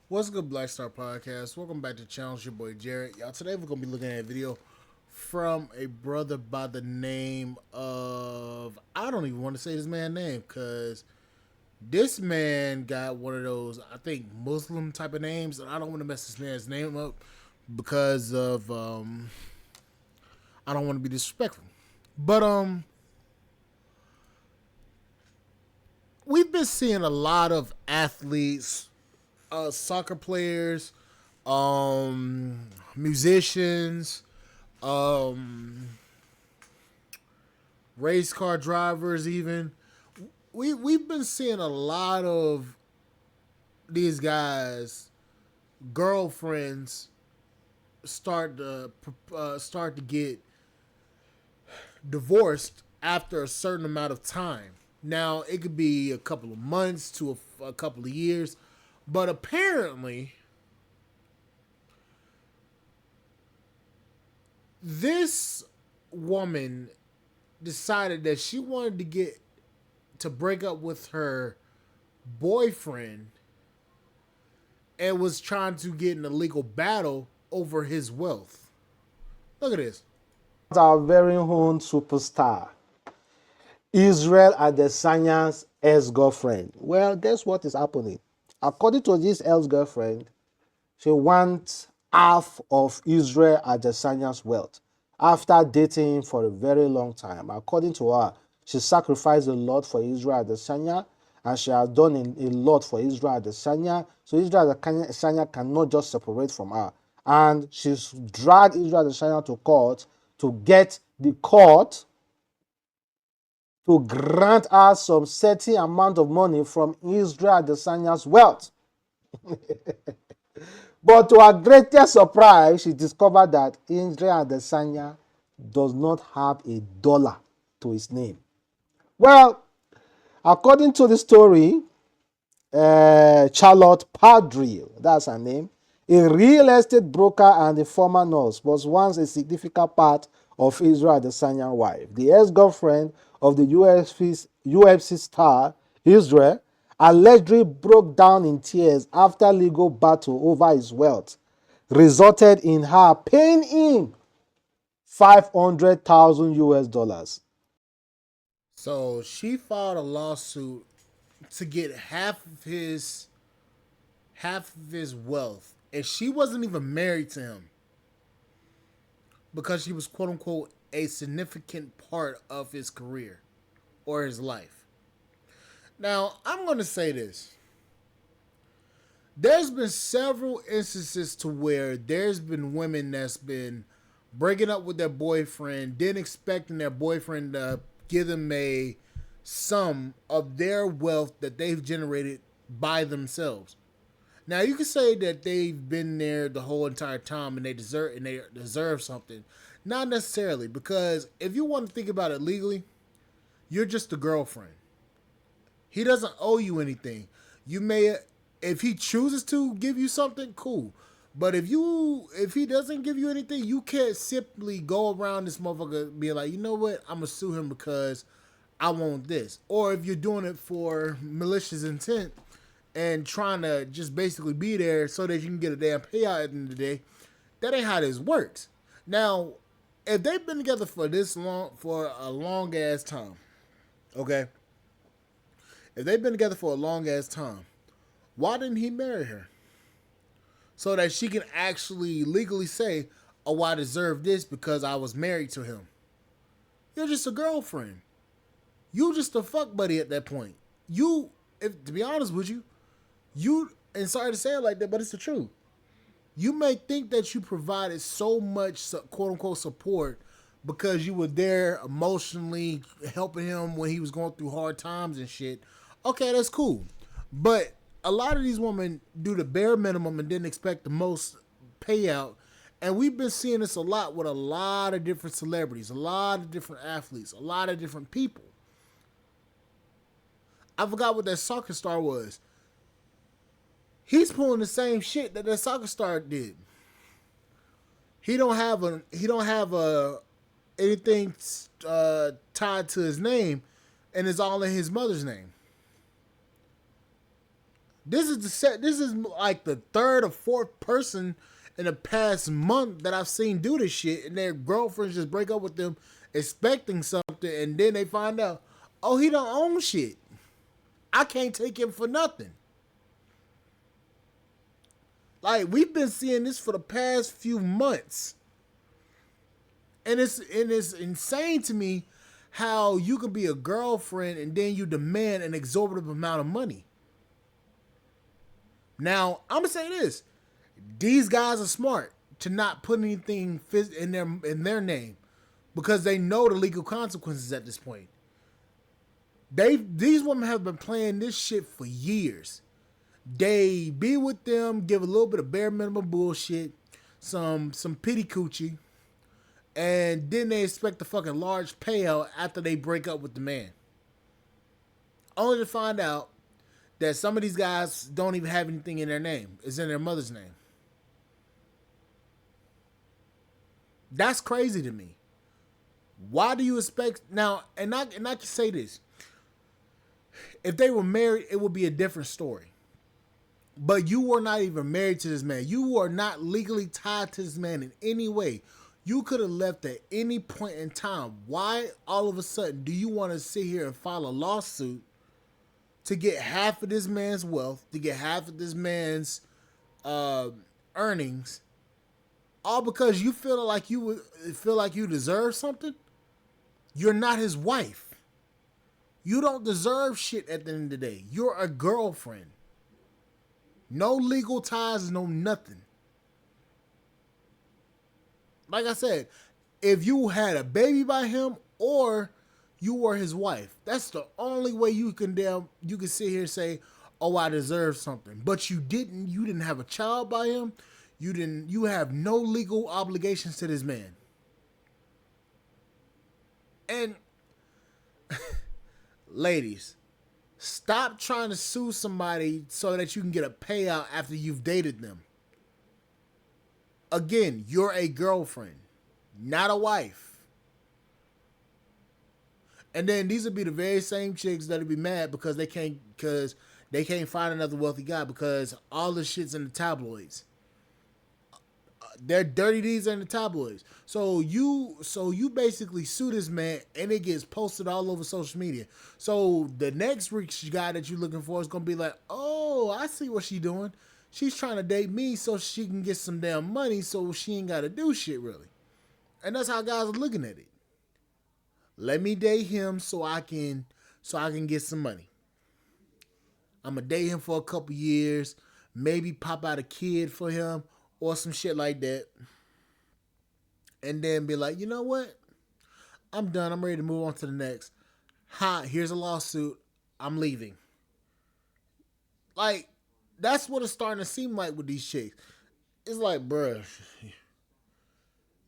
What's good, Black Star Podcast? Welcome back to the channel. It's your boy Jared. Y'all, today we're gonna be looking at a video from a brother by the name of, I don't even want to say this man's name because this man got one of those, I think, Muslim type of names, and I don't want to mess this man's name up because of I don't want to be disrespectful. But we've been seeing a lot of athletes, soccer players, musicians, um, race car drivers. Even we've been seeing a lot of these guys' girlfriends start to get divorced after a certain amount of time. Now it could be a couple of months to a couple of years, but apparently this woman decided that she wanted to get to break up with her boyfriend and was trying to get in a legal battle over his wealth. Look at this. Our very own superstar, Israel Adesanya's ex-girlfriend. Well, guess what is happening? According to this ex-girlfriend, she wants half of Israel Adesanya's wealth after dating him for a very long time. According to her, she sacrificed a lot for Israel Adesanya, and she has done a lot for Israel Adesanya. So Israel Adesanya cannot just separate from her. And she's dragged Israel Adesanya to court to get the court to grant her some certain amount of money from Israel Adesanya's wealth. But to her greatest surprise, she discovered that Israel Adesanya does not have a dollar to his name. Well, according to the story, Charlotte Padrill, that's her name, a real estate broker and a former nurse, was once a significant part of Israel Adesanya's wife. The ex-girlfriend of the UFC star, Israel, allegedly broke down in tears after legal battle over his wealth resulted in her paying him 500,000 US dollars. So she filed a lawsuit to get half of his wealth, and she wasn't even married to him because she was quote unquote a significant part of his career or his life. Now, I'm going to say this. There's been several instances to where there's been women that's been breaking up with their boyfriend, then expecting their boyfriend to give them a sum of their wealth that they've generated by themselves. Now you can say that they've been there the whole entire time and they deserve something. Not necessarily, because if you want to think about it legally, you're just a girlfriend. He doesn't owe you anything. You may, if he chooses to give you something, cool. But if he doesn't give you anything, you can't simply go around this motherfucker being like, you know what, I'm gonna sue him because I want this. Or if you're doing it for malicious intent and trying to just basically be there so that you can get a damn payout at the end of the day, that ain't how this works. Now, if they've been together for this long, for a long ass time, okay, if they've been together for a long ass time, why didn't he marry her? So that she can actually legally say, oh, I deserve this because I was married to him. You're just a girlfriend. You just a fuck buddy at that point. You, if to be honest with you, and sorry to say it like that, but it's the truth. You may think that you provided so much quote unquote support because you were there emotionally helping him when he was going through hard times and shit. Okay, that's cool. But a lot of these women do the bare minimum and didn't expect the most payout. And we've been seeing this a lot with a lot of different celebrities, a lot of different athletes, a lot of different people. I forgot what that soccer star was. He's pulling the same shit that soccer star did. He don't have a anything tied to his name, and it's all in his mother's name. This is the set. This is like the third or fourth person in the past month that I've seen do this shit, and their girlfriends just break up with them, expecting something, and then they find out, oh, he don't own shit. I can't take him for nothing. Like we've been seeing this for the past few months, and it's insane to me how you can be a girlfriend and then you demand an exorbitant amount of money. Now I'm gonna say this: these guys are smart to not put anything in their name because they know the legal consequences at this point. These women have been playing this shit for years. They be with them, give a little bit of bare minimum bullshit, some pity coochie, and then they expect a fucking large payout after they break up with the man. Only to find out that some of these guys don't even have anything in their name. It's in their mother's name. That's crazy to me. Why do you expect now? And I can say this: if they were married, it would be a different story. But you were not even married to this man. You were not legally tied to this man in any way. You could have left at any point in time. Why all of a sudden do you want to sit here and file a lawsuit to get half of this man's wealth, to get half of this man's earnings, all because you feel like you deserve something? You're not his wife. You don't deserve shit at the end of the day. You're a girlfriend. No legal ties, no nothing. Like I said, if you had a baby by him or you were his wife, that's the only way you can sit here and say, "Oh, I deserve something." But you didn't. You didn't have a child by him. You have no legal obligations to this man. And ladies, stop trying to sue somebody so that you can get a payout after you've dated them. Again, you're a girlfriend, not a wife. And then these would be the very same chicks that'll be mad because they can't find another wealthy guy because all the shit's in the tabloids. They're dirty deeds in the tabloids. So you basically sue this man and it gets posted all over social media. So the next rich guy that you're looking for is gonna be like, oh, I see what she's doing. She's trying to date me so she can get some damn money so she ain't gotta do shit really. And that's how guys are looking at it. Let me date him so I can get some money. I'm gonna date him for a couple years, maybe pop out a kid for him or some shit like that. And then be like, you know what? I'm done. I'm ready to move on to the next. Ha, here's a lawsuit. I'm leaving. Like, that's what it's starting to seem like with these chicks. It's like, bruh,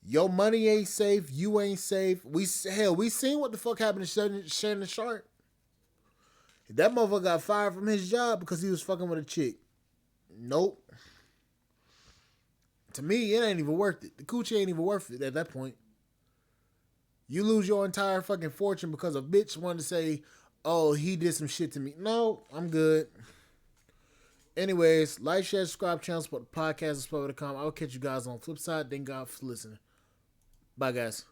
your money ain't safe. You ain't safe. We seen what the fuck happened to Shannon Sharp. That motherfucker got fired from his job because he was fucking with a chick. Nope. To me, it ain't even worth it. The coochie ain't even worth it at that point. You lose your entire fucking fortune because a bitch wanted to say, oh, he did some shit to me. No, I'm good. Anyways, like, share, subscribe, channel, support the podcast, and support.com. I'll catch you guys on the flip side. Thank God for listening. Bye, guys.